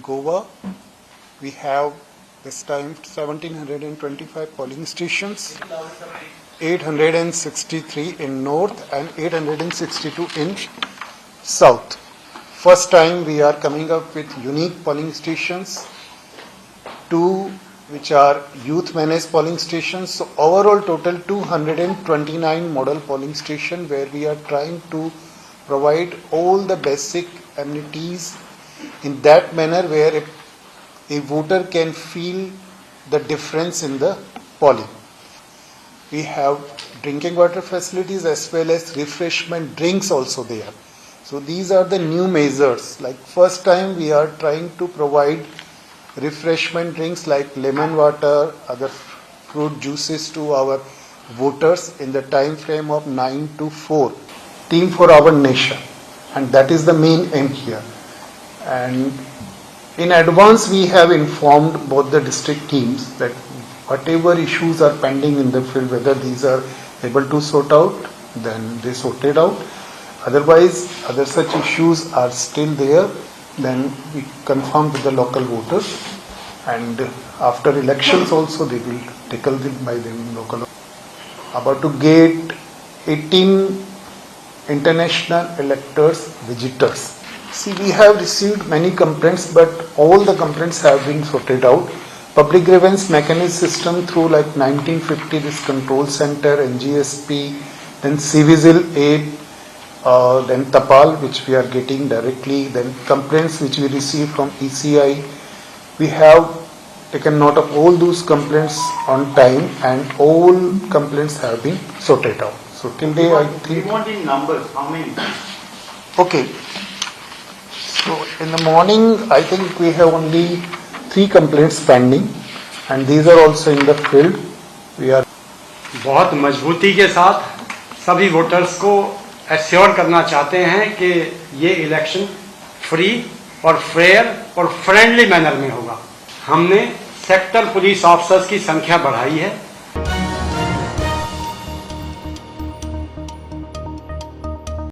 Goa. We have this time 1725 polling stations, 863 in north and 862 in south. First time we are coming up with unique polling stations, 2 which are youth managed polling stations. So overall total 229 model polling station where we are trying to provide all the basic amenities in that manner where a voter can feel the difference in the polling. We have drinking water facilities as well as refreshment drinks also there. So these are the new measures. Like first time we are trying to provide refreshment drinks like lemon water, other fruit juices to our voters in the time frame of 9 to 4. Team for our nation, and that is the main aim here. And in advance we have informed both the district teams that whatever issues are pending in the field, whether these are able to sort out, then they sorted out. Otherwise, other such issues are still there, then we confirm with the local voters, and after elections also they will tackle them by the local. About to get 18 international electors visitors. See, we have received many complaints, but all the complaints have been sorted out. Public grievance mechanism system through like 1950, this control center, NGSP, then CVSIL 8, then Tapal, which we are getting directly, then complaints which we receive from ECI. We have taken note of all those complaints on time, and all complaints have been sorted out. So till day I think. We want in numbers, how many? Okay. So in the morning I think we have only 3 complaints pending, and these are also in the field. We are बहुत मजबूती के साथ सभी voters को assure करना चाहते हैं कि ये इलेक्शन फ्री और फेयर और फ्रेंडली मैनर में होगा। हमने सेक्टर पुलिस ऑफिसर्स की संख्या बढ़ाई है।